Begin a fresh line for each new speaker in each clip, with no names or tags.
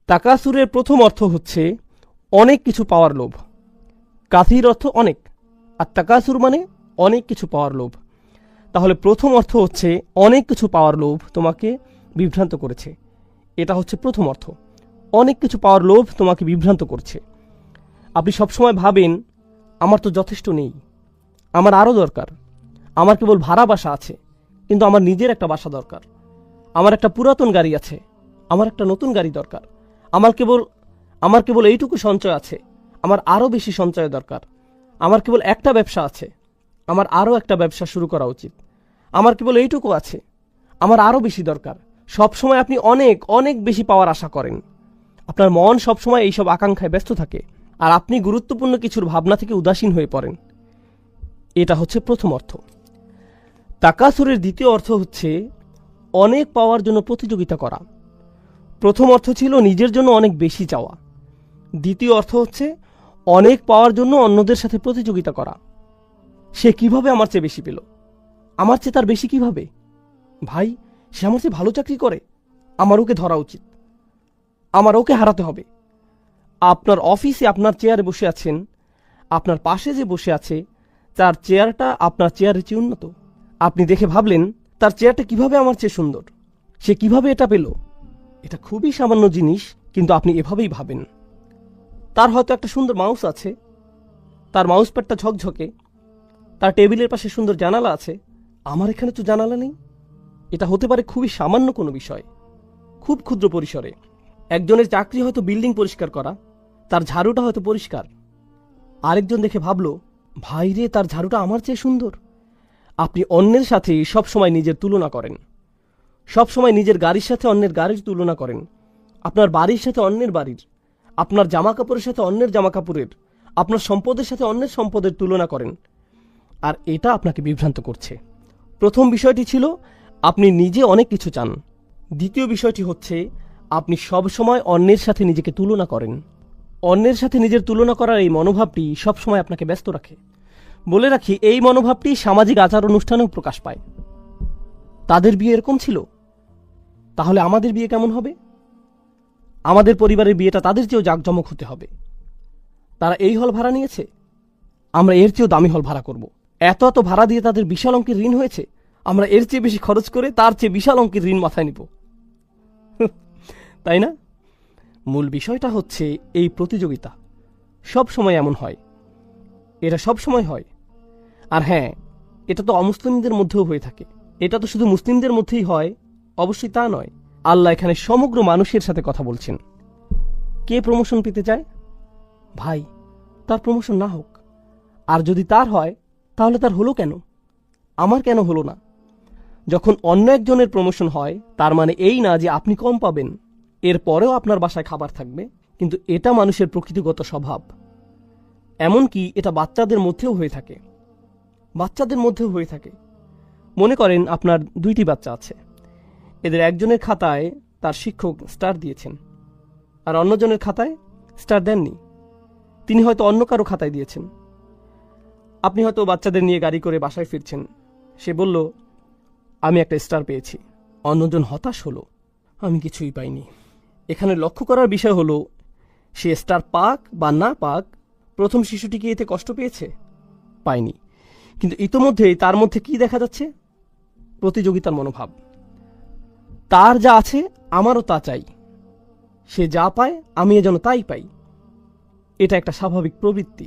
তাকাসুরের প্রথম অর্থ হচ্ছে অনেক কিছু পাওয়ার লোভ। কাথির অর্থ অনেক, আর তাকাসুর মানে অনেক কিছু পাওয়ার লোভ। তাহলে প্রথম অর্থ হচ্ছে অনেক কিছু পাওয়ার লোভ তোমাকে বিভ্রান্ত করেছে। এটা হচ্ছে প্রথম অর্থ, অনেক কিছু পাওয়ার লোভ তোমাকে বিভ্রান্ত করছে। আপনি সবসময় ভাবেন আমার তো যথেষ্ট নেই, আমার আরও দরকার, আমার কেবল ভাড়া বাসা আছে, কিন্তু আমার নিজের একটা বাসা দরকার, আমার একটা পুরাতন গাড়ি আছে, আমার একটা নতুন গাড়ি দরকার, আমার কেবল এইটুকু সঞ্চয় আছে, আমার আরও বেশি সঞ্চয় দরকার, আমার কেবল একটা ব্যবসা আছে, আমার আরও একটা ব্যবসা শুরু করা উচিত, আমার কেবল এইটুকু আছে, আমার আরও বেশি দরকার। সবসময় আপনি অনেক অনেক বেশি পাওয়ার আশা করেন। আপনার মন সবসময় এইসব আকাঙ্ক্ষায় ব্যস্ত থাকে, আর আপনি গুরুত্বপূর্ণ কিছুর ভাবনা থেকে উদাসীন হয়ে পড়েন। এটা হচ্ছে প্রথম অর্থ। তাকাসুরের দ্বিতীয় অর্থ হচ্ছে অনেক পাওয়ার জন্য প্রতিযোগিতা করা। প্রথম অর্থ ছিল নিজের জন্য অনেক বেশি চাওয়া, দ্বিতীয় অর্থ হচ্ছে অনেক পাওয়ার জন্য অন্যদের সাথে প্রতিযোগিতা করা। সে কিভাবে আমার চেয়ে বেশি পেল, আমার চেয়ে তার বেশি কিভাবে, ভাই সে আমার চেয়ে ভালো চাকরি করে, আমার ওকে ধরা উচিত, আমার ওকে হারাতে হবে। আপনার অফিসে আপনার চেয়ারে বসে আছেন, আপনার পাশে যে বসে আছে তার চেয়ারটা আপনার চেয়ারের চেয়ে উন্নত। আপনি দেখে ভাবলেন তার চেয়ারটা কিভাবে আমার চেয়ে সুন্দর, সে কিভাবে এটা পেল। এটা খুবই সামান্য জিনিস, কিন্তু আপনি এভাবেই ভাবেন। তার হয়তো একটা সুন্দর মাউস আছে, তার মাউস প্যাডটা ঝকঝকে, তার টেবিলের পাশে সুন্দর জানালা আছে, আমার এখানে তো জানালা নেই। এটা হতে পারে খুবই সামান্য কোনো বিষয়, খুব ক্ষুদ্র পরিসরে। একজনের চাকরি হয়তো বিল্ডিং পরিষ্কার করা, তার ঝাড়ুটা হয়তো পরিষ্কার। আরেকজন দেখে ভাবল ভাই রে, তার ঝাড়ুটা আমার চেয়ে সুন্দর। আপনি অন্যের সাথে সবসময় নিজের তুলনা করেন, সবসময় নিজের গাড়ির সাথে অন্যের গাড়ির তুলনা করেন, আপনার বাড়ির সাথে অন্যের বাড়ির, আপনার জামা কাপড়ের সাথে অন্যের জামা কাপড়ের, আপনার সম্পদের সাথে অন্যের সম্পদের তুলনা করেন, আর এটা আপনাকে বিভ্রান্ত করছে। প্রথম বিষয়টি ছিল আপনি নিজে অনেক কিছু চান। দ্বিতীয় বিষয়টি হচ্ছে আপনি সবসময় অন্যের সাথে নিজেকে তুলনা করেন। অন্যের সাথে নিজের তুলনা করার এই মনোভাবটি সবসময় আপনাকে ব্যস্ত রাখে। বলে রাখি, এই মনোভাবটি সামাজিক আচার অনুষ্ঠানেও প্রকাশ পায়। তাদের বিয়ে এরকম ছিল, তাহলে আমাদের বিয়ে কেমন হবে? আমাদের পরিবারের বিয়েটা তাদের চেয়েও জাঁকজমক হতে হবে। তারা এই হল ভাড়া নিয়েছে, আমরা এর চেয়েও দামি হল ভাড়া করব। এত এত ভাড়া দিয়ে তাদের বিশাল অঙ্কের ঋণ হয়েছে, আমরা এর চেয়ে বেশি খরচ করে তার চেয়ে বিশাল অঙ্কের ঋণ মাথায় নিব। তাই না? মূল বিষয়টা হচ্ছে এই প্রতিযোগিতা সব সময় এমন হয়, এটা সব সময় হয়। আর হ্যাঁ, এটা তো অমুসলিমদের মধ্যেও হয়ে থাকে। এটা তো শুধু মুসলিমদের মধ্যেই হয়, অবশ্যই তা নয়। আল্লাহ এখানে সমগ্র মানুষের সাথে কথা বলছেন। কে প্রমোশন পেতে চায়? ভাই, তার প্রমোশন না হোক, আর যদি তার হয় তাহলে তার হলো কেন, আমার কেন হলো না? যখন অন্য একজনের প্রমোশন হয় তার মানে এই না যে আপনি কম পাবেন, এরপরেও আপনার বাসায় খাবার থাকবে। কিন্তু এটা মানুষের প্রকৃতিগত স্বভাব। এমনকি এটা বাচ্চাদের মধ্যেও হয়ে থাকে, বাচ্চাদের মধ্যেও হয়ে থাকে। মনে করেন আপনার দুইটি বাচ্চা আছে, এদের একজনের খাতায় তার শিক্ষক স্টার দিয়েছেন, আর অন্যজনের খাতায় স্টার দেননি। তিনি হয়তো অন্য কারো খাতায় দিয়েছেন। আপনি হয়তো বাচ্চাদের নিয়ে গাড়ি করে বাসায় ফিরছেন, সে বলল আমি একটা স্টার পেয়েছি। অন্যজন হতাশ হলো, আমি কিছুই পাইনি। এখানে লক্ষ্য করার বিষয় হলো, সে স্টার পাক বা না পাক, প্রথম শিশুটি কি এতে কষ্ট পেয়েছে? পায়নি। কিন্তু ইতোমধ্যেই তার মধ্যে কি দেখা যাচ্ছে? প্রতিযোগিতার মনোভাব। তার যা আছে আমারও তা চাই, সে যা পায় আমি যেন তাই পাই। এটা একটা স্বাভাবিক প্রবৃত্তি।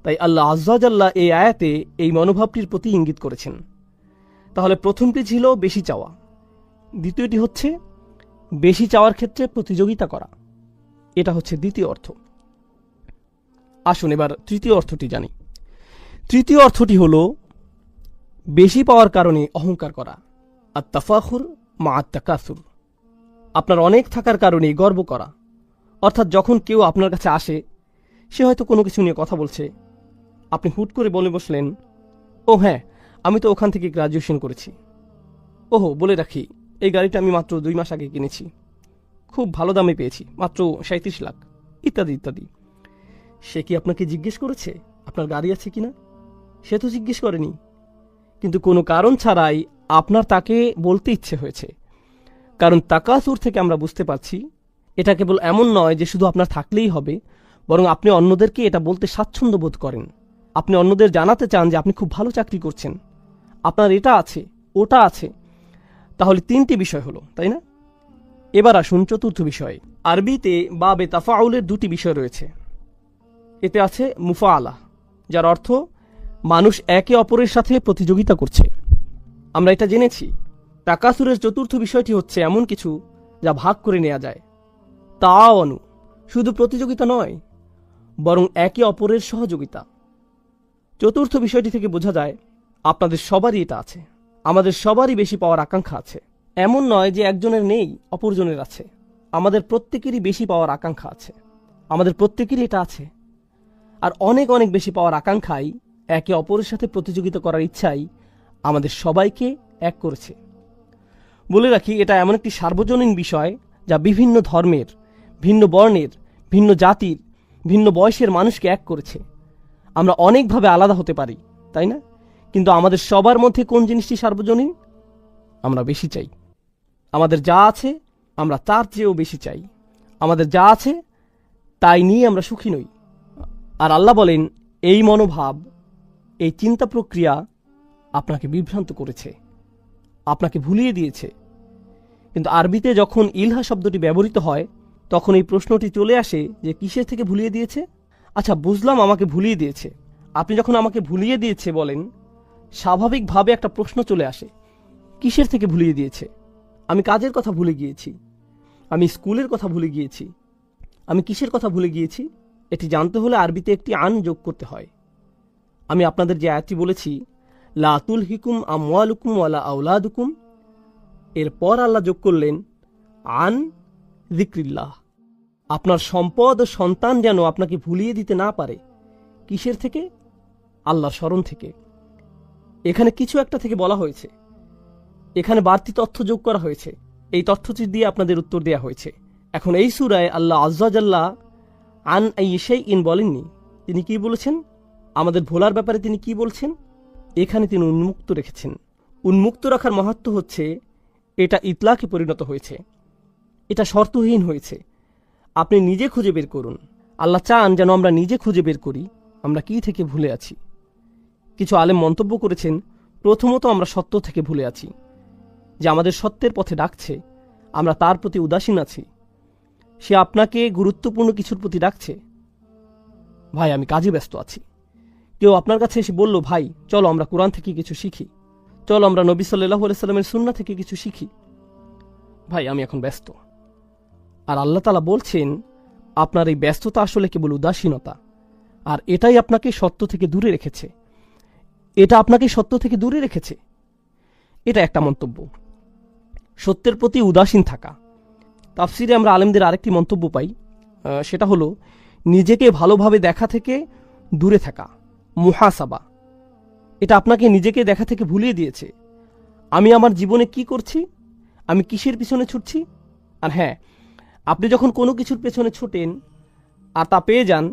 তাই আল্লাহ আজ্জা জাল্লা এই আয়াতে এই মনোভাবটির প্রতি ইঙ্গিত করেছেন। তাহলে প্রথমটি ছিল বেশি চাওয়া, দ্বিতীয়টি হচ্ছে বেশি চাওয়ার ক্ষেত্রে প্রতিযোগিতা করা। এটা হচ্ছে দ্বিতীয় অর্থ। আসুন এবার তৃতীয় অর্থটি জানি। তৃতীয় অর্থটি হল বেশি পাওয়ার কারণে অহংকার করা, আর তাফাখুর মা আত-তাকাসুর। আপনার অনেক থাকার কারণে গর্ব করা। অর্থাৎ যখন কেউ আপনার কাছে আসে, সে হয়তো কোনো কিছু নিয়ে কথা বলছে, আপনি হুট করে বলে বসলেন, ও হ্যাঁ, আমি তো ওখান থেকে গ্রাজুয়েশন করেছি। ওহো, বলে রাখি, এই গাড়িটা আমি মাত্র 2 মাস আগে কিনেছি, খুব ভালো দামে পেয়েছি, মাত্র 37 লাখ, ইত্যাদি ইত্যাদি। সে কি আপনাকে জিজ্ঞেস করেছে আপনার গাড়ি আছে কিনা? সে তো জিজ্ঞেস করেনি, কিন্তু কোনো কারণ ছাড়াই আপনার তাকে বলতে ইচ্ছে হয়েছে। কারণ তাকাসুর থেকে আমরা বুঝতে পারছি এটা কেবল এমন নয় যে শুধু আপনার থাকলেই হবে, বরং আপনি অন্যদেরকে এটা বলতে স্বাচ্ছন্দ্য বোধ করেন। আপনি অন্যদের জানাতে চান যে আপনি খুব ভালো চাকরি করছেন, আপনার এটা আছে, ওটা আছে। তাহলে 3টি বিষয় হলো, তাই না? এবার আসুন 4র্থ বিষয়ে। আরবিতে বাবে তাফাউলের 2টি বিষয় রয়েছে। এতে আছে মুফাআলা, যার অর্থ মানুষ একে অপরের সাথে প্রতিযোগিতা করছে। আমরা এটা জেনেছি। তাকাসুরের 4র্থ বিষয়টি হচ্ছে এমন কিছু যা ভাগ করে নেওয়া যায়। তাআওয়ানু, শুধু প্রতিযোগিতা নয়, বরং একে অপরের সহযোগিতা। 4র্থ বিষয়টি থেকে বোঝা যায় আপনাদের সবারই এটা আছে। আমাদের সবারই বেশি পাওয়ার আকাঙ্ক্ষা আছে। এমন নয় যে একজনের নেই অপরজনের আছে। আমাদের প্রত্যেকেরই বেশি পাওয়ার আকাঙ্ক্ষা আছে। আমাদের প্রত্যেকেরই এটা আছে। আর অনেক অনেক বেশি পাওয়ার আকাঙ্ক্ষাই, একে অপরের সাথে প্রতিযোগিতা করার ইচ্ছাই আমাদের সবাইকে এক করেছে। বলে রাখি, এটা এমন একটি সার্বজনীন বিষয় যা বিভিন্ন ধর্মের, ভিন্ন বর্ণের, ভিন্ন জাতির, ভিন্ন বয়সের মানুষকে এক করেছে। আমরা অনেকভাবে আলাদা হতে পারি, তাই না? কিন্তু আমাদের সবার মধ্যে কোন জিনিসটি সার্বজনীন? আমরা বেশি চাই। আমাদের যা আছে আমরা তার চেয়েও বেশি চাই। আমাদের যা আছে তাই নিয়ে আমরা সুখী নই। আর আল্লাহ বলেন, এই মনোভাব, এই চিন্তা প্রক্রিয়া আপনাকে বিভ্রান্ত করেছে, আপনাকে ভুলিয়ে দিয়েছে। কিন্তু আরবিতে যখন ইলহা শব্দটি ব্যবহৃত হয়, তখন এই প্রশ্নটি চলে আসে যে কিসের থেকে ভুলিয়ে দিয়েছে? আচ্ছা, বুঝলাম আমাকে ভুলিয়ে দিয়েছে। আপনি যখন আমাকে ভুলিয়ে দিয়েছে বলেন, স্বাভাবিকভাবে একটা প্রশ্ন চলে আসে, কিসের থেকে ভুলিয়ে দিয়েছে? আমি কাজের কথা ভুলে গিয়েছি, আমি স্কুলের কথা ভুলে গিয়েছি, আমি কিসের কথা ভুলে গিয়েছি? এটি জানতে হলে আরবিতে একটি আন যোগ করতে হয়। আমি আপনাদের যে আয়াতটি বলেছি, লা তুলহিকুম আমওয়ালুকুম ওয়ালা আওলাদুকুম, এরপর আল্লাহ যোগ করলেন আন যিকরিল্লাহ। আপনার সম্পদ ও সন্তান যেন আপনাকে ভুলিয়ে দিতে না পারে। কিসের থেকে? আল্লাহর স্মরণ থেকে। এখানে কিছু একটা থেকে বলা হয়েছে, এখানে বাড়তি তথ্য যোগ করা হয়েছে। এই তথ্যটি দিয়ে আপনাদের উত্তর দেওয়া হয়েছে। এখন এই সূরায় আল্লাহ আযজা জাল্লা আন শাইইন বলেননি। তিনি কি বলেছেন? আমাদের ভোলার ব্যাপারে তিনি কি বলছেন? এখানে তিনি উন্মুক্ত রেখেছেন। উন্মুক্ত রাখার মাহাত্ম্য হচ্ছে এটা ইতলাকে পরিণত হয়েছে, এটা শর্তহীন হয়েছে। আপনি নিজে খুঁজে বের করুন। আল্লাহ চান যেন আমরা নিজে খুঁজে বের করি আমরা কি থেকে ভুলে আছি। কিছু আলেম মন্তব্য করেছেন, প্রথমত আমরা সত্য থেকে ভুলে আছি, যে আমাদের সত্যের পথে ডাকছে, আমরা তার প্রতি উদাসীন আছি। সে আপনাকে গুরুত্বপূর্ণ কিছুর প্রতি ডাকছে। ভাই, আমি কাজে ব্যস্ত আছি। কেউ আপনার কাছে এসে বলল, ভাই চলো আমরা কোরআন থেকে কিছু শিখি, চলো আমরা নবী সাল্লাল্লাহু আলাইহি সাল্লামের সুন্নাহ থেকে কিছু শিখি। ভাই, আমি এখন ব্যস্ত। আর আল্লাহ তাআলা বলছেন, আপনার এই ব্যস্ততা আসলে কেবল উদাসীনতা, আর এটাই আপনাকে সত্য থেকে দূরে রেখেছে। এটা আপনাকে সত্য থেকে দূরে রেখেছে। এটা একটা মন্তব্য, সত্যের প্রতি উদাসীন থাকা। তাফসিরে আমরা আলেমদের আরেকটি মন্তব্য পাই, সেটা হলো নিজেকে ভালোভাবে দেখা থেকে দূরে থাকা, মুহাসাবা। এটা আপনাকে নিজেকে দেখা থেকে ভুলিয়ে দিয়েছে। আমি আমার জীবনে কি করছি, আমি কিসের পিছনে ছুটছি। আর হ্যাঁ, আপনি যখন কোনো কিছুর পেছনে ছোটেন আর তা পেয়ে যান,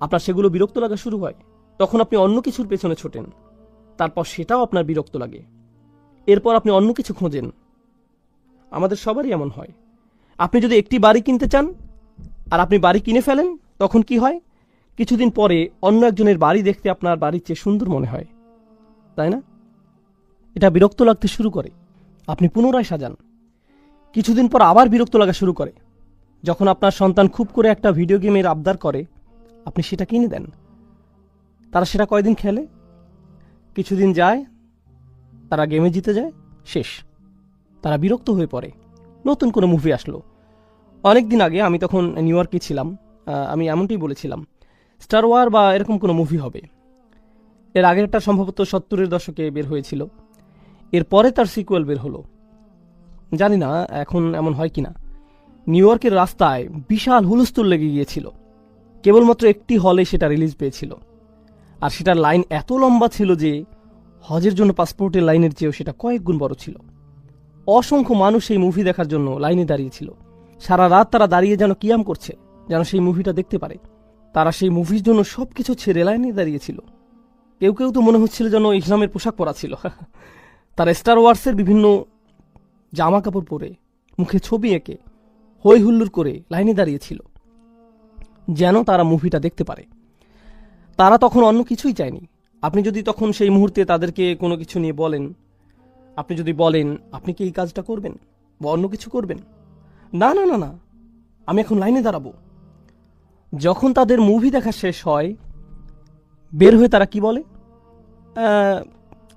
আপনার সেগুলো বিরক্ত লাগা শুরু হয়। তখন আপনি অন্য কিছুর পেছনে ছোটেন, তারপর সেটাও আপনার বিরক্ত লাগে। এরপর আপনি অন্য কিছু খোঁজেন। আমাদের সবারই এমন হয়। আপনি যদি একটি বাড়ি কিনতে চান আর আপনি বাড়ি কিনে ফেলেন, তখন কি হয়? কিছুদিন পরে অন্য একজনের বাড়ি দেখতে আপনার বাড়ির চেয়ে সুন্দর মনে হয়, তাই না? এটা বিরক্ত লাগতে শুরু করে। আপনি পুনরায় সাজান। কিছুদিন পর আবার বিরক্ত লাগা শুরু করে। যখন আপনার সন্তান খুব করে একটা ভিডিও গেমের আবদার করে, আপনি সেটা কিনে দেন। তারা সেটা কয়দিন খেলে, কিছুদিন যায়, তারা গেমে জিতে যায়, শেষ। তারা বিরক্ত হয়ে পড়ে। নতুন কোনো মুভি আসলো। অনেক দিন আগে, আমি তখন নিউ ইয়র্কে ছিলাম, আমি এমনটাই বলেছিলাম, স্টার ওয়ার বা এরকম কোনো মুভি হবে। এর আগেরটা সম্ভবত 70-এর দশকে বের হয়েছিল। এরপরে তার সিকুয়েল বের হলো। জানি না এখন এমন হয় কিনা। নিউ ইয়র্কের রাস্তায় বিশাল হুলস্থুল লেগে গিয়েছিল। কেবলমাত্র একটি হলে সেটা রিলিজ পেয়েছিল, আর সেটার লাইন এত লম্বা ছিল যে হজের জন্য পাসপোর্টের লাইনের চেয়েও সেটা কয়েক গুণ বড় ছিল। অসংখ্য মানুষ সেই মুভি দেখার জন্য লাইনে দাঁড়িয়েছিল। সারা রাত তারা দাঁড়িয়ে যেন কিয়াম করছে, যেন সেই মুভিটা দেখতে পারে। তারা সেই মুভির জন্য সবকিছু ছেড়ে লাইনে দাঁড়িয়েছিল। কেউ কেউ তো মনে হচ্ছিল যেন ইসলামের পোশাক পরা ছিল। তারা স্টার ওয়ার্সের বিভিন্ন জামা কাপড় পরে, মুখে ছবি এঁকে হই হুল্লোড় করে লাইনে দাঁড়িয়েছিল যেন তারা মুভিটা দেখতে পারে। তারা তখন অন্য কিছুই চায়নি। আপনি যদি তখন সেই মুহূর্তে তাদেরকে কোনো কিছু নিয়ে বলেন, আপনি যদি বলেন আপনি কি এই কাজটা করবেন বা অন্য কিছু করবেন, না না না না, আমি এখন লাইনে দাঁড়াবো। যখন তাদের মুভি দেখা শেষ হয়, বের হয়ে তারা কি বলে,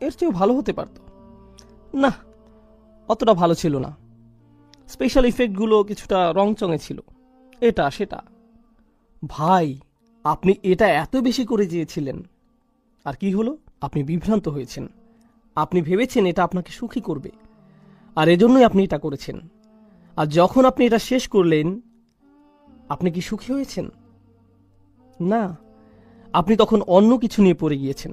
এর চেয়েও ভালো হতে পারত, না অতটা ভালো ছিল না, স্পেশাল ইফেক্টগুলো কিছুটা রংচঙে ছিল, এটা সেটা। ভাই, আপনি এটা এত বেশি করে চেয়েছিলেন, আর কি হলো, আপনি বিভ্রান্ত হয়েছেন। আপনি ভেবেছেন এটা আপনাকে সুখী করবে, আর এজন্যই আপনি এটা করেছেন। আর যখন আপনি এটা শেষ করলেন, আপনি কি সুখী হয়েছেন? না, আপনি তখন অন্য কিছু নিয়ে পড়ে গিয়েছেন।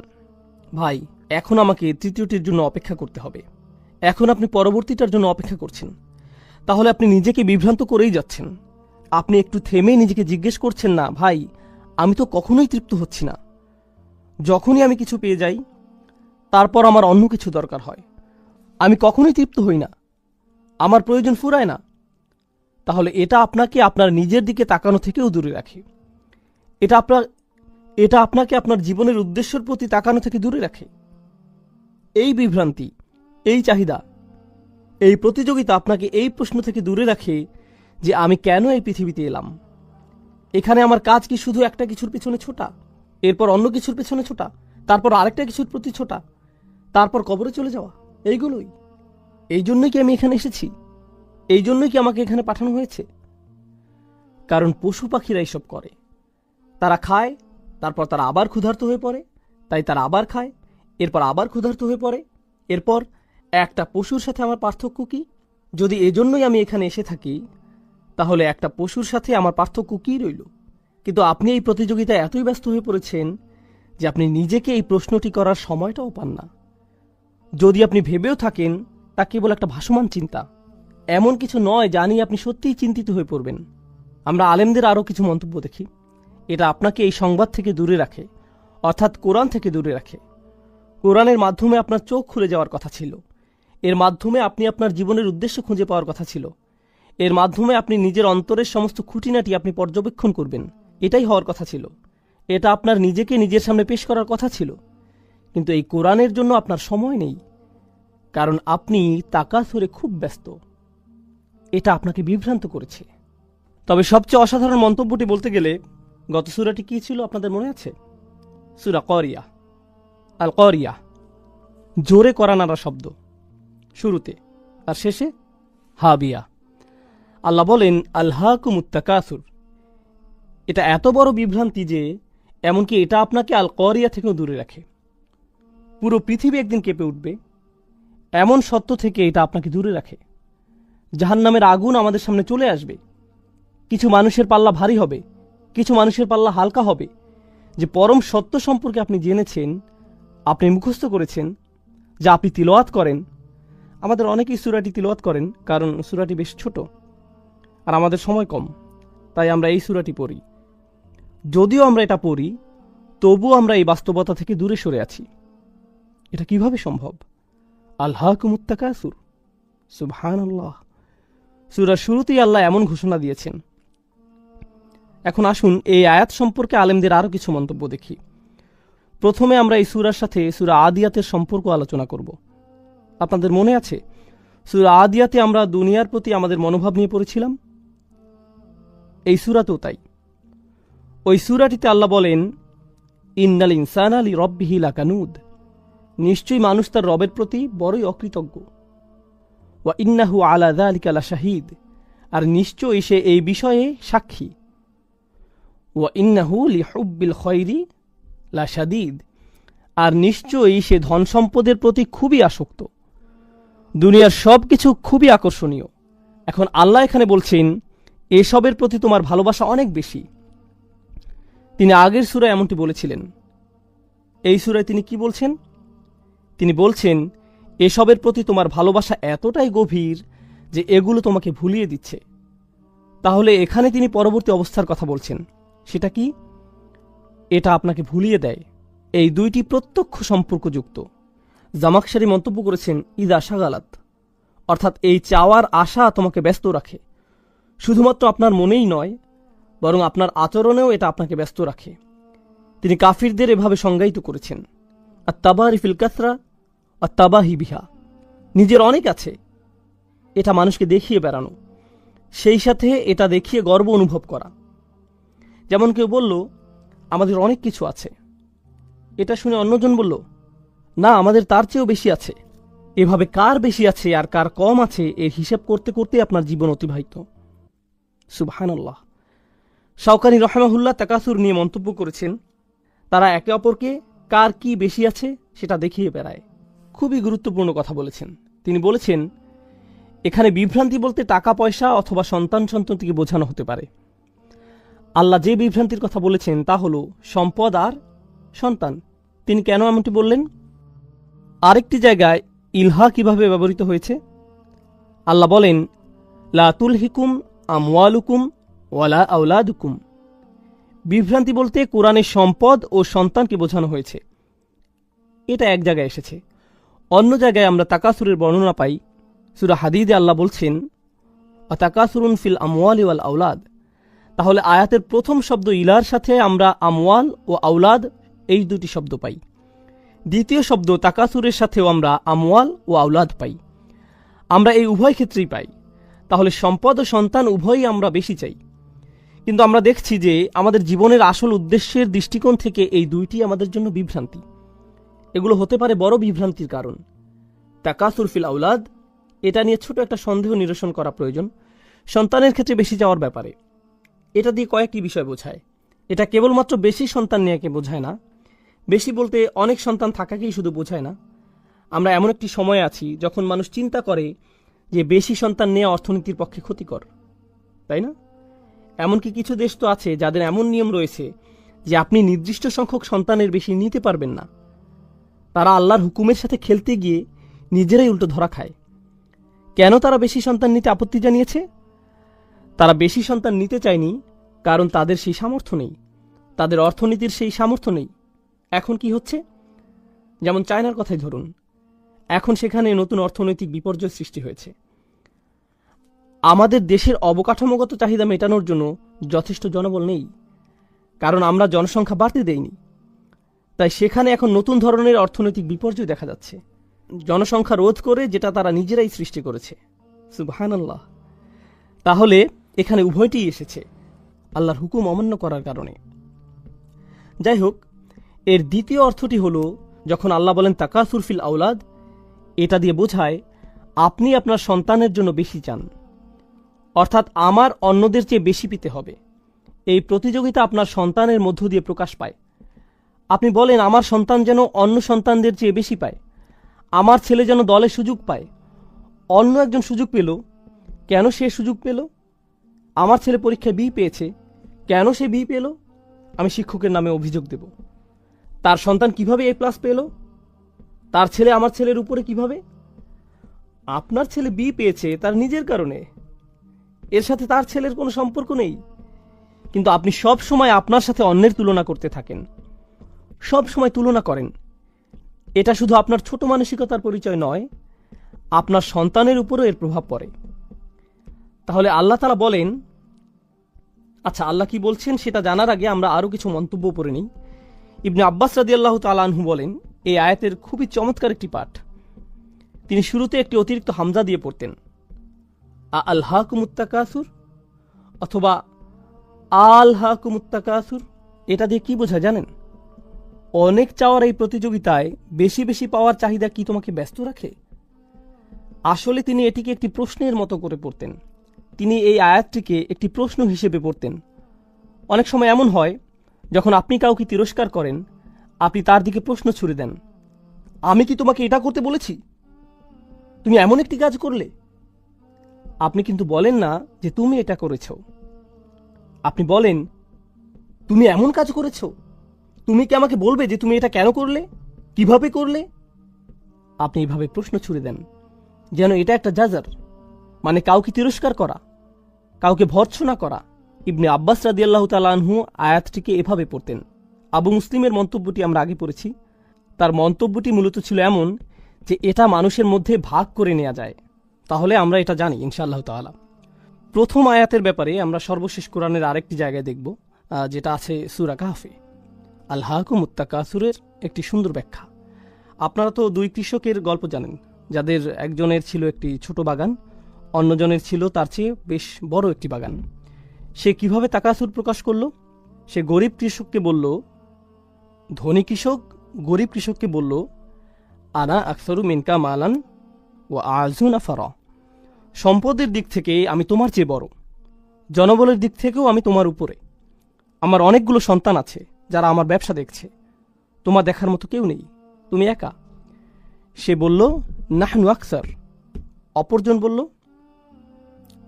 ভাই, এখন আমাকে তৃতীয়টির জন্য অপেক্ষা করতে হবে। এখন আপনি পরবর্তীটার জন্য অপেক্ষা করছেন, তাহলে আপনি নিজেকে বিভ্রান্ত করেই যাচ্ছেন। আপনি একটু থেমে নিজেকে জিজ্ঞেস করছেন না, ভাই আমি তো কখনোই তৃপ্ত হচ্ছি না। যখনই আমি কিছু পেয়ে যাই, তারপর আমার অন্য কিছু দরকার হয়। আমি কখনোই তৃপ্ত হই না, আমার প্রয়োজন ফুরায় না। তাহলে এটা আপনাকে আপনার নিজের দিকে তাকানো থেকেও দূরে রাখে। এটা আপনাকে আপনার জীবনের উদ্দেশ্যের প্রতি তাকানো থেকে দূরে রাখে। এই বিভ্রান্তি, এই চাহিদা, এই প্রতিযোগিতা আপনাকে এই প্রশ্ন থেকে দূরে রাখে যে আমি কেন এই পৃথিবীতে এলাম। এখানে আমার কাজ কি শুধু একটা কিছুর পিছনে ছোটা, এরপর অন্য কিছুর পেছনে ছোটা, তারপর আরেকটা কিছুর প্রতি ছোটা, তারপর কবরে চলে যাওয়া, এইগুলোই? এই জন্যই কি আমি এখানে এসেছি? এই জন্যই কি আমাকে এখানে পাঠানো হয়েছে? কারণ পশু পাখিরা এইসব করে। তারা খায়, তারপর তারা আবার ক্ষুধার্ত হয়ে পড়ে, তাই তারা আবার খায়, এরপর আবার ক্ষুধার্ত হয়ে পড়ে। এরপর একটা পশুর সাথে আমার পার্থক্য কি? যদি এজন্যই আমি এখানে এসে থাকি, তাহলে একটা পশুর সাথে আমার পার্থক্য কি রইল? কিন্তু আপনি এই প্রতিযোগিতায় এতই ব্যস্ত হয়ে পড়েছেন যে আপনি নিজেকে এই প্রশ্নটি করার সময়টাও পান না। যদি আপনি ভেবেও থাকেন, তা কেবল একটা ভাসমান চিন্তা, এমন কিছু নয় যা নিয়ে আপনি সত্যিই চিন্তিত হয়ে পড়বেন। আমরা আলেমদের আরও কিছু মন্তব্য দেখি। এটা আপনাকে এই সংবাদ থেকে দূরে রাখে, অর্থাৎ কোরআন থেকে দূরে রাখে। কোরআনের মাধ্যমে আপনার চোখ খুলে যাওয়ার কথা ছিল। এর মাধ্যমে আপনি আপনার জীবনের উদ্দেশ্য খুঁজে পাওয়ার কথা ছিল। এর মাধ্যমে আপনি নিজের অন্তরের সমস্ত খুঁটিনাটি আপনি পর্যবেক্ষণ করবেন, এটাই হওয়ার কথা ছিল। এটা আপনার নিজেকে নিজের সামনে পেশ করার কথা ছিল। কিন্তু এই কোরআনের জন্য আপনার সময় নেই, কারণ আপনি তাকাসুরে খুব ব্যস্ত। এটা আপনাকে বিভ্রান্ত করেছে। তবে সবচেয়ে অসাধারণ মন্তব্যটি বলতে গেলে, গত সূরাটি কি ছিল আপনাদের মনে আছে? সূরা করিয়া, আল করিয়া, জোরে করা নাড়া শব্দ শুরুতে, আর শেষে হাবিয়া। আল্লাহ বলেন আলহাকুমুত তাকাসুর। এটা এত বড় বিভ্রান্তি যে এমনকি এটা আপনাকে আল করিয়া থেকেও দূরে রাখে। পুরো পৃথিবী একদিন কেঁপে উঠবে, এমন সত্য থেকে এটা আপনাকে দূরে রাখে। জাহান্নামের আগুন আমাদের সামনে চলে আসবে। কিছু মানুষের পাল্লা ভারী হবে, কিছু মানুষের পাল্লা হালকা হবে। যে পরম সত্য সম্পর্কে আপনি জেনেছেন, আপনি মুখস্থ করেছেন, যা আপনি তিলাওয়াত করেন। আমাদের অনেকেই সূরাটি তিলাওয়াত করেন, কারণ সূরাটি বেশ ছোট আর আমাদের সময় কম, তাই আমরা এই সূরাটি পড়ি। যদিও আমরা এটা পড়ি, তবুও আমরা এই বাস্তবতা থেকে দূরে সরে আছি। এটা কিভাবে সম্ভব? আলহাকুমুত তাকাসুর, সুবহানাল্লাহ। সূরার শুরুতেই আল্লাহ এমন ঘোষণা দিয়েছেন। এখন আসুন এই আয়াত সম্পর্কে আলেমদের আরও কিছু মন্তব্য দেখি। প্রথমে আমরা এই সূরার সাথে সূরা আদিয়াতের সম্পর্ক আলোচনা করব। আপনাদের মনে আছে সূরা আদিয়াতে আমরা দুনিয়ার প্রতি আমাদের মনোভাব নিয়ে পড়েছিলাম? এই সূরাতেও তাই। ওই সূরাটিতে আল্লাহ বলেন, ইন্নাল ইনসানা লিরাব্বিহি লাকানুদ, নিশ্চয়ই মানুষ তার রবের প্রতি বড়ই অকৃতজ্ঞ। ওয়া ইন্নাহু আলা যালিকা লাশাহিদ, আর নিশ্চয়ই সে এই বিষয়ে সাক্ষী। ওয়া ইন্নাহু লিহুব্বিল খায়রি লাশাদীদ, আর নিশ্চয়ই সে ধন সম্পদের প্রতি খুবই আসক্ত। দুনিয়ার সব কিছু খুবই আকর্ষণীয়। এখন আল্লাহ এখানে বলছেন এসবের প্রতি তোমার ভালোবাসা অনেক বেশি। তিনি আগের সূরায় এমনটি বলেছিলেন। এই সূরায় তিনি কি বলছেন? তিনি বলছেন এসবের প্রতি তোমার ভালোবাসা এতটাই গভীর যে এগুলো তোমাকে ভুলিয়ে দিচ্ছে। তাহলে এখানে তিনি পরবর্তী অবস্থার কথা বলছেন। সেটা কি? এটা আপনাকে ভুলিয়ে দেয়। এই দুইটি প্রত্যক্ষ সম্পর্কযুক্ত। জামাকশারি মন্তব্য করেছেন ইদা শাগালাত, অর্থাৎ এই চাওয়ার আশা তোমাকে ব্যস্ত রাখে। শুধুমাত্র আপনার মনেই নয়, বরং আপনার আচরণেও এটা আপনাকে ব্যস্ত রাখে। তিনি কাফিরদের এভাবে সংজ্ঞায়িত করেছেন, আত্তাবারি ফিল কাসরা আত্তাবাহি বিহা। নিজের অনেক আছে, এটা মানুষকে দেখিয়ে বেড়ানো, সেই সাথে এটা দেখিয়ে গর্ব অনুভব করা। যেমন কেউ বলল, আমাদের অনেক কিছু আছে। এটা শুনে অন্যজন বলল, না, আমাদের তার চেয়েও বেশি আছে। এভাবে কার বেশি আছে আর কার কম আছে এর হিসেব করতে করতে আপনার জীবন অতিবাহিত। সুবহানাল্লাহ। শাওকানি রহমাহুল্লাহ তাকাসুর নিয়ে মন্তব্য করেছেন, তারা একে অপরকে কার কি বেশি আছে সেটা দেখিয়ে বেড়ায়। খুবই গুরুত্বপূর্ণ কথা বলেছেন। তিনি বলেছেন, এখানে বিভ্রান্তি বলতে টাকা পয়সা অথবা সন্তানটিকে বোঝানো হতে পারে। আল্লাহ যে বিভ্রান্তির কথা বলেছেন তা হল সম্পদ আর সন্তান। তিনি কেন এমনটি বললেন? আরেকটি জায়গায় ইলহা কিভাবে ব্যবহৃত হয়েছে? আল্লাহ বলেন, লা তুলহিকুম আমওয়ালুকুম ওয়ালা আওলাদুকুম। বিভ্রান্তি বলতে কোরআনের সম্পদ ও সন্তানকে বোঝানো হয়েছে। এটা এক জায়গায় এসেছে। অন্য জায়গায় আমরা তাকাসুরের বর্ণনা পাই। সূরা হাদীদে আল্লাহ বলছেন, তাকাসুরুন ফিল আমওয়ালি ওয়াল আওলাদ। তাহলে আয়াতের প্রথম শব্দ ইলার সাথে আমরা আমওয়াল ও আওলাদ এই দুটি শব্দ পাই। দ্বিতীয় শব্দ তাকাসুরের সাথেও আমরা আমওয়াল ও আওলাদ পাই। আমরা এই উভয় ক্ষেত্রেই পাই। তাহলে সম্পদ ও সন্তান উভয়ই আমরা বেশি চাই। কিন্তু আমরা দেখছি যে আমাদের জীবনের আসল উদ্দেশ্যের দৃষ্টিকোণ থেকে এই দুইটি আমাদের জন্য বিভ্রান্তি। এগুলো হতে পারে বড় বিভ্রান্তির কারণ। তাকাসুর ফিল আওলাদ, এটা নিয়ে ছোট একটা সন্দেহ নিরসন করা প্রয়োজন। সন্তানের ক্ষেত্রে বেশি যাওয়ার ব্যাপারে এটা দিয়ে কয়েকটি বিষয় বোঝায়। এটা কেবলমাত্র বেশি সন্তান নেওয়াকে বোঝায় না। বেশি বলতে অনেক সন্তান থাকাকেই শুধু বোঝায় না। আমরা এমন একটি সময় আছি যখন মানুষ চিন্তা করে যে বেশি সন্তান নেওয়া অর্থনীতির পক্ষে ক্ষতিকর, তাই না? এমনকি কিছু দেশ তো আছে যাদের এমন নিয়ম রয়েছে যে আপনি নির্দিষ্ট সংখ্যক সন্তানের বেশি নিতে পারবেন না। তারা আল্লাহর হুকুমের সাথে খেলতে গিয়ে নিজেরাই উল্টো ধরা খায়। কেন তারা বেশি সন্তান নিতে আপত্তি জানিয়েছে? তারা বেশি সন্তান নিতে চায়নি কারণ তাদের সেই সামর্থ্য নেই, তাদের অর্থনীতির সেই সামর্থ্য নেই। এখন কি হচ্ছে? যেমন চায়নার কথাই ধরুন, এখন সেখানে নতুন অর্থনৈতিক বিপর্যয় সৃষ্টি হয়েছে। আমাদের দেশের অবকাঠামোগত চাহিদা মেটানোর জন্য যথেষ্ট জনবল নেই, কারণ আমরা জনসংখ্যা বাড়তে দেইনি। তাই সেখানে এখন নতুন ধরনের অর্থনৈতিক বিপর্যয় দেখা যাচ্ছে, জনসংখ্যা রোধ করে, যেটা তারা নিজেরাই সৃষ্টি করেছে। সুবহানাল্লাহ। তাহলে এখানে উভয়টিই এসেছে আল্লাহর হুকুম অমান্য করার কারণে। যাই হোক, এর দ্বিতীয় অর্থটি হল, যখন আল্লাহ বলেন তাকাসুর ফিল আওলাদ, এটা দিয়ে বোঝায় আপনি আপনার সন্তানের জন্য বেশি চান, অর্থাৎ আমার অন্যদের চেয়ে বেশি পেতে হবে। এই প্রতিযোগিতা আপনার সন্তানের মধ্য দিয়ে প্রকাশ পায়। আপনি বলেন, আমার সন্তান যেন অন্য সন্তানদের চেয়ে বেশি পায়, আমার ছেলে যেন দলে সুযোগ পায়। অন্য একজন সুযোগ পেল, কেন সে সুযোগ পেল? আমার ছেলে পরীক্ষায় বি পেয়েছে, কেন সে বি পেল? আমি শিক্ষকের নামে অভিযোগ দেব। তার সন্তান কিভাবে এ প্লাস পেল? তার ছেলে আমার ছেলের উপরে কিভাবে? আপনার ছেলে বি পেয়েছে তার নিজের কারণে, এর সাথে তার ছেলের কোনো সম্পর্ক নেই। কিন্তু আপনি সব সময় আপনার সাথে অন্যের তুলনা করতে থাকেন, সব সময় তুলনা করেন। এটা শুধু আপনার ছোট মানসিকতার পরিচয় নয়, আপনার সন্তানের উপরও এর প্রভাব পড়ে। তাহলে আল্লাহ তাআলা বলেন, আচ্ছা, আল্লাহ কি বলছেন সেটা জানার আগে আমরা আরো কিছু মন্তব্য পড়ে নিই। ইবনে আব্বাস রাদিয়াল্লাহু তাআলা আনহু বলেন, এই আয়াতের খুবই চমৎকার একটি পাঠ। তিনি শুরুতে একটি অতিরিক্ত হামজা দিয়ে পড়তেন, আলহাকুমুত তাকাসুর অথবা আলহাকুমুত তাকাসুর। এটা দিয়ে কি বোঝা জানেন? অনেক চাওয়ার এই প্রতিযোগিতায় বেশি বেশি পাওয়ার চাহিদা কি তোমাকে ব্যস্ত রাখে? আসলে তিনি এটিকে একটি প্রশ্নের মতো করে পড়তেন। তিনি এই আয়াতটিকে একটি প্রশ্ন হিসেবে পড়তেন। অনেক সময় এমন হয়, যখন আপনি কাউকে তিরস্কার করেন, আপনি তার দিকে প্রশ্ন ছুড়ে দেন, আমি কি তোমাকে এটা করতে বলেছি? তুমি এমন একটি কাজ করলে। আপনি কিন্তু বলেন না যে তুমি এটা করেছ, আপনি বলেন তুমি এমন কাজ করেছ। তুমি কি আমাকে বলবে যে তুমি এটা কেন করলে, কিভাবে করলে? আপনি এইভাবে প্রশ্ন ছুড়ে দেন, যেন এটা একটা জাজার, মানে কাউকে তিরস্কার করা, কাউকে ভর্ৎসনা করা। ইবনে আব্বাস রাদিয়াল্লাহু তাআলা আনহু আয়াতটিকে এভাবে পড়তেন। আবু মুসলিমের মন্তব্যটি আমরা আগে পড়েছি। তার মন্তব্যটি মূলত ছিল এমন যে এটা মানুষের মধ্যে ভাগ করে নেওয়া যায়। তাহলে আমরা এটা জানি ইনশাআল্লাহ তাআলা। প্রথম আয়াতের ব্যাপারে আমরা সর্বশেষ কোরআনের আরেকটি জায়গায় দেখব, যেটা আছে সূরা কাহফে। আলহাকুমুত তাকাসুরের একটি সুন্দর ব্যাখ্যা। আপনারা তো দুই কৃষকের গল্প জানেন, যাদের একজনের ছিল একটি ছোট বাগান, অন্যজনের ছিল তার চেয়ে বেশ বড় একটি বাগান। সে কিভাবে তাকাসুর প্রকাশ করল? সে গরিব কৃষককে বলল, ধনী কৃষক গরিব কৃষককে বলল, আনা আকসারু মিনকা মালান ও আজু নাফারা, সম্পদের দিক থেকে আমি তোমার চেয়ে বড়, জনবলের দিক থেকেও আমি তোমার উপরে, আমার অনেকগুলো সন্তান আছে যারা আমার ব্যবসা দেখছে, তোমার দেখার মতো কেউ নেই, তুমি একা। সে বলল, নাহনু আকসার। অপরজন বলল,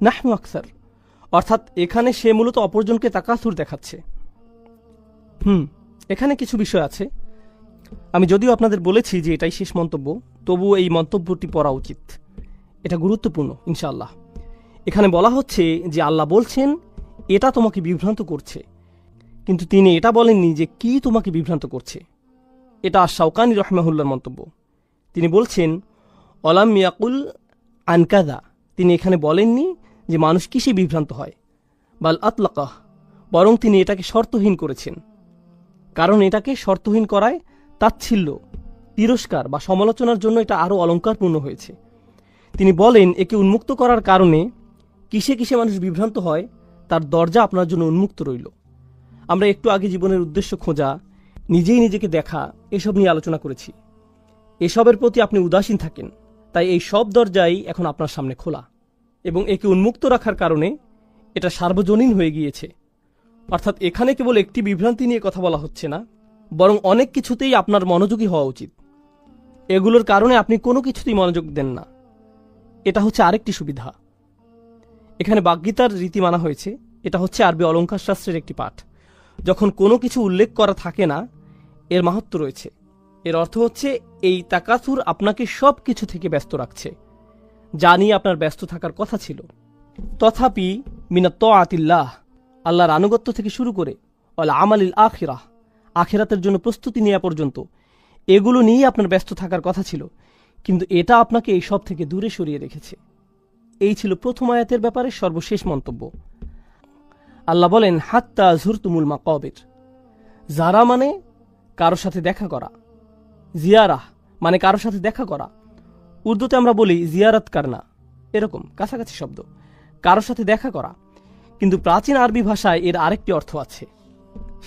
নাহনু আকসার। অর্থাৎ এখানে সে মূলত অপরজনকে তাকাসুর দেখাচ্ছে। এখানে কিছু বিষয় আছে। আমি যদিও আপনাদের বলেছি যে এটাই শেষ মন্তব্য, তবুও এই মন্তব্যটি পড়া উচিত, এটা গুরুত্বপূর্ণ ইনশাআল্লাহ। এখানে বলা হচ্ছে যে আল্লাহ বলছেন এটা তোমাকে বিভ্রান্ত করছে, কিন্তু তিনি এটা বলেননি যে কি তোমাকে বিভ্রান্ত করছে। এটা শাওকানি রহমাহুল্লাহর মন্তব্য। তিনি বলছেন, অলাম ইয়াকুল আনকাদা, তিনি এখানে বলেননি যে মানুষ কিসে বিভ্রান্ত হয়, বাল আতলাকাহ, বরং তিনি এটাকে শর্তহীন করেছেন। কারণ এটাকে শর্তহীন করায় তাচ্ছিল্য, তিরস্কার বা সমালোচনার জন্য এটা আরও অলঙ্কারপূর্ণ হয়েছে। তিনি বলেন একে উন্মুক্ত করার কারণে কিসে কিসে মানুষ বিভ্রান্ত হয় তার দরজা আপনার জন্য উন্মুক্ত রইল। আমরা একটু আগে জীবনের উদ্দেশ্য খোঁজা, নিজেই নিজেকে দেখা, এসব নিয়ে আলোচনা করেছি। এসবের প্রতি আপনি উদাসীন থাকেন, তাই এই সব দরজাই এখন আপনার সামনে খোলা, এবং একে উন্মুক্ত রাখার কারণে এটা সার্বজনীন হয়ে গিয়েছে। অর্থাৎ এখানে কেবল একটি বিভ্রান্তি নিয়ে কথা বলা হচ্ছে না, বরং অনেক কিছুতেই আপনার মনোযোগী হওয়া উচিত। এগুলোর কারণে আপনি কোনো কিছুতেই মনোযোগ দেন না, এটা হচ্ছে আরেকটি সুবিধা। এখানে বাগ্যিতার রীতি মানা হয়েছে। এটা হচ্ছে আরবি অলঙ্কার শাস্ত্রের একটি পাঠ। যখন কোনো কিছু উল্লেখ করা থাকে না, এর মাহাত্ম্য রয়েছে। এর অর্থ হচ্ছে এই তাকাসুর আপনাকে সব কিছু থেকে ব্যস্ত রাখছে, যা নিয়ে আপনার ব্যস্ত থাকার কথা ছিল। তথাপি মিনাত তাআতিল্লাহ, আল্লাহর আনুগত্য থেকে শুরু করে ওয়াল আমালিল আখিরাহ, আখিরাতের জন্য প্রস্তুতি নেওয়া পর্যন্ত, এগুলো নিয়েই আপনার ব্যস্ত থাকার কথা ছিল, কিন্তু এটা আপনাকে এই সব থেকে দূরে সরিয়ে রেখেছে। এই ছিল প্রথম আয়াতের ব্যাপারে সর্বশেষ মন্তব্য। আল্লাহ বলেন, হাত্তা যুরতুমুল মাকাবির। যারা মানে কারোর সাথে দেখা করা, জিয়ারাহ মানে কারোর সাথে দেখা করা। উর্দুতে আমরা বলি জিয়ারত করনা, এরকম কাছাকাছি শব্দ, কারোর সাথে দেখা করা। কিন্তু প্রাচীন আরবি ভাষায় এর আরেকটি অর্থ আছে,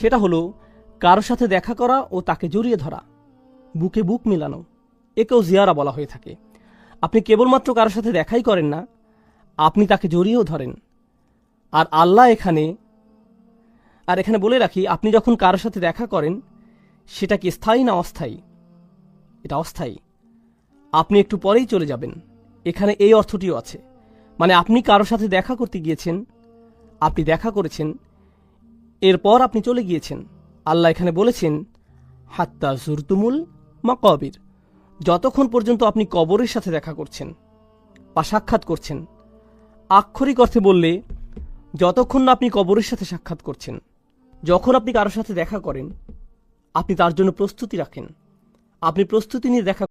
সেটা হলো কারোর সাথে দেখা করা ও তাকে জড়িয়ে ধরা, বুকে বুক মিলানো। একেও জিয়ারা বলা হয়ে থাকে। আপনি কেবলমাত্র কারোর সাথে দেখাই করেন না, আপনি তাকে জড়িয়েও ধরেন। আর আল্লাহ এখানে বলে রাখি, আপনি যখন কারোর সাথে দেখা করেন, সেটা কি স্থায়ী না অস্থায়ী? এটা অস্থায়ী। আপনি একটু পরেই চলে যাবেন। এখানে এই অর্থটিও আছে, মানে আপনি কারোর সাথে দেখা করতে গিয়েছেন, আপনি দেখা করেছেন, এরপর আপনি চলে গিয়েছেন। আল্লাহ এখানে বলেছেন হাত্তা যুরতুমুল মাকাবির, যতক্ষণ পর্যন্ত আপনি কবরের সাথে দেখা করছেন বা সাক্ষাৎ করছেন। আক্ষরিক অর্থে বললে, যতক্ষণ না আপনি কবরের সাথে সাক্ষাৎ করছেন। যখন আপনি কারোর সাথে দেখা করেন, আপনি তার জন্য প্রস্তুতি রাখেন, আপনি প্রস্তুতি নিয়ে দেখা